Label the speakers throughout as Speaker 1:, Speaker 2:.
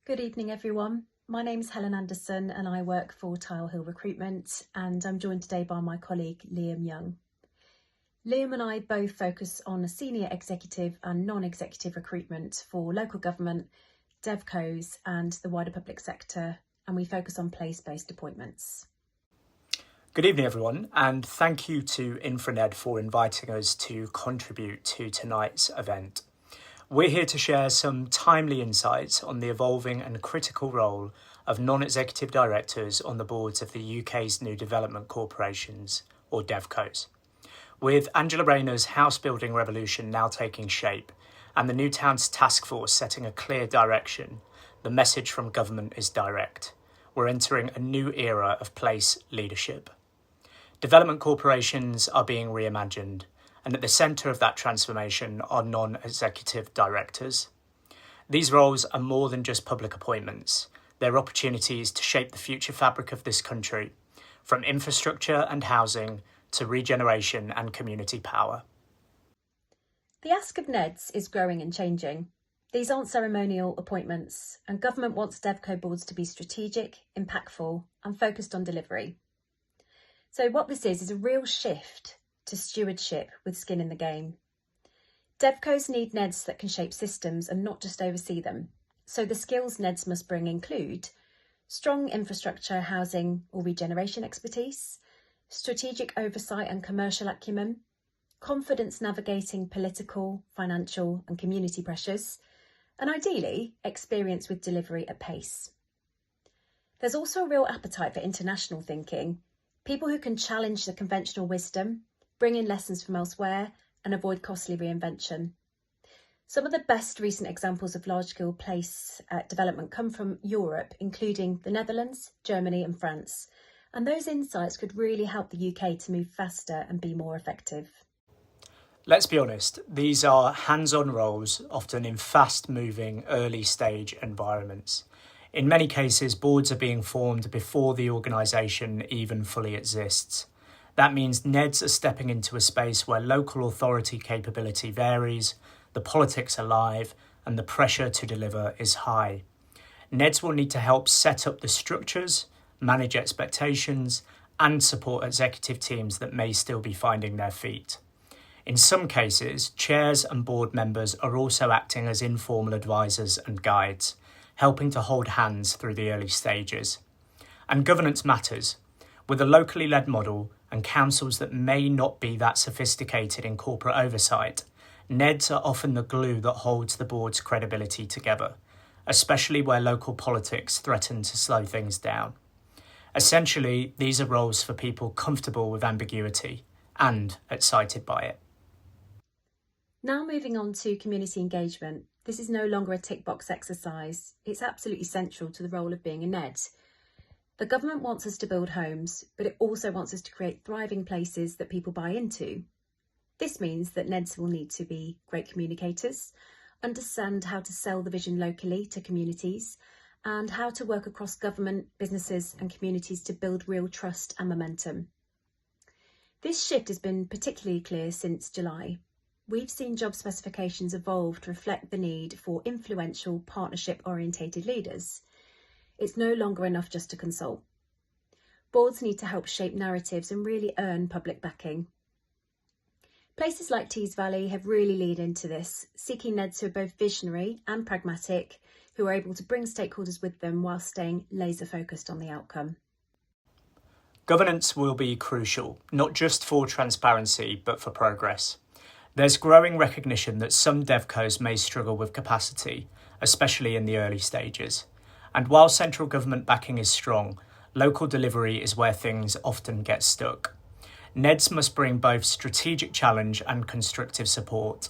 Speaker 1: Good evening, everyone. My name is Helen Anderson and I work for Tile Hill Recruitment, and I'm joined today by my colleague Liam Young. Liam and I both focus on senior executive and non-executive recruitment for local government, Devcos and the wider public sector, and we focus on place-based appointments.
Speaker 2: Good evening, everyone, and thank you to InfraNed for inviting us to contribute to tonight's event. We're here to share some timely insights on the evolving and critical role of non-executive directors on the boards of the UK's new development corporations, or Devcos. With Angela Rayner's house building revolution now taking shape and the New Towns Task Force setting a clear direction, the message from government is direct. We're entering a new era of place leadership. Development corporations are being reimagined, and at the centre of that transformation are non-executive directors. These roles are more than just public appointments. They're opportunities to shape the future fabric of this country, from infrastructure and housing to regeneration and community power.
Speaker 1: The ask of NEDs is growing and changing. These aren't ceremonial appointments, and government wants Devco boards to be strategic, impactful and focused on delivery. So what this is a real shift to stewardship with skin in the game. Devcos need NEDs that can shape systems and not just oversee them. So the skills NEDs must bring include strong infrastructure, housing or regeneration expertise, strategic oversight and commercial acumen, confidence navigating political, financial and community pressures, and ideally experience with delivery at pace. There's also a real appetite for international thinking, people who can challenge the conventional wisdom, bring in lessons from elsewhere and avoid costly reinvention. Some of the best recent examples of large-scale place development come from Europe, including the Netherlands, Germany and France. And those insights could really help the UK to move faster and be more effective.
Speaker 2: Let's be honest, these are hands-on roles, often in fast-moving, early-stage environments. In many cases, boards are being formed before the organisation even fully exists. That means NEDs are stepping into a space where local authority capability varies, the politics are live, and the pressure to deliver is high. NEDs will need to help set up the structures, manage expectations, and support executive teams that may still be finding their feet. In some cases, chairs and board members are also acting as informal advisors and guides, helping to hold hands through the early stages. And governance matters. With a locally led model and councils that may not be that sophisticated in corporate oversight, NEDs are often the glue that holds the board's credibility together, especially where local politics threaten to slow things down. Essentially, these are roles for people comfortable with ambiguity and excited by it.
Speaker 1: Now moving on to community engagement. This is no longer a tick box exercise. It's absolutely central to the role of being a NED. The government wants us to build homes, but it also wants us to create thriving places that people buy into. This means that NEDs will need to be great communicators, understand how to sell the vision locally to communities, and how to work across government, businesses and communities to build real trust and momentum. This shift has been particularly clear since July. We've seen job specifications evolve to reflect the need for influential, partnership-orientated leaders. It's no longer enough just to consult. Boards need to help shape narratives and really earn public backing. Places like Tees Valley have really leaned into this, seeking NEDs who are both visionary and pragmatic, who are able to bring stakeholders with them while staying laser focused on the outcome.
Speaker 2: Governance will be crucial, not just for transparency, but for progress. There's growing recognition that some Devcos may struggle with capacity, especially in the early stages. And while central government backing is strong, local delivery is where things often get stuck. NEDs must bring both strategic challenge and constructive support.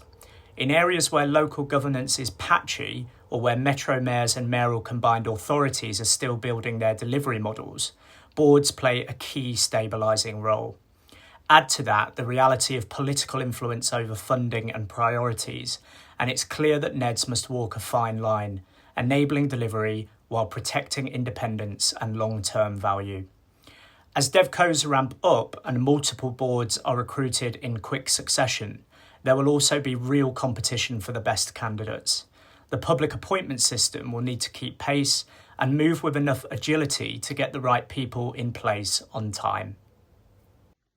Speaker 2: In areas where local governance is patchy, or where metro mayors and mayoral combined authorities are still building their delivery models, boards play a key stabilising role. Add to that the reality of political influence over funding and priorities, and it's clear that NEDs must walk a fine line, enabling delivery while protecting independence and long-term value. As Devcos ramp up and multiple boards are recruited in quick succession, there will also be real competition for the best candidates. The public appointment system will need to keep pace and move with enough agility to get the right people in place on time.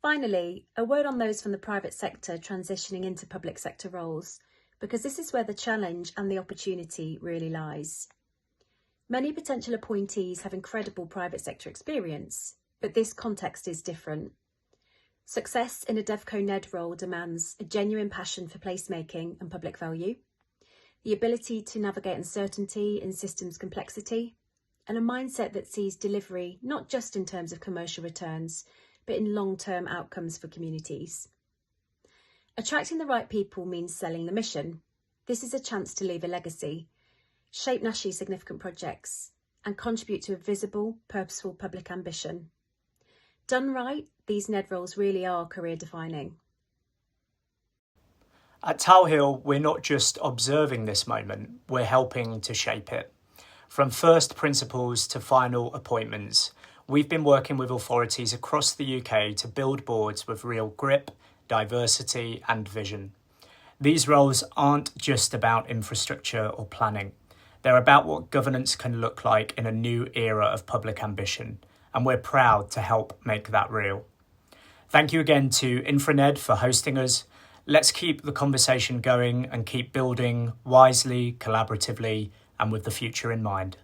Speaker 1: Finally, a word on those from the private sector transitioning into public sector roles, because this is where the challenge and the opportunity really lies. Many potential appointees have incredible private sector experience, but this context is different. Success in a Devco NED role demands a genuine passion for placemaking and public value, the ability to navigate uncertainty and systems complexity, and a mindset that sees delivery not just in terms of commercial returns, but in long-term outcomes for communities. Attracting the right people means selling the mission. This is a chance to leave a legacy, shape nationally significant projects, and contribute to a visible, purposeful public ambition. Done right, these NED roles really are career-defining.
Speaker 2: At Tower Hill, we're not just observing this moment, we're helping to shape it. From first principles to final appointments, we've been working with authorities across the UK to build boards with real grip, diversity and vision. These roles aren't just about infrastructure or planning. They're about what governance can look like in a new era of public ambition, and we're proud to help make that real. Thank you again to InfraNed for hosting us. Let's keep the conversation going and keep building wisely, collaboratively, and with the future in mind.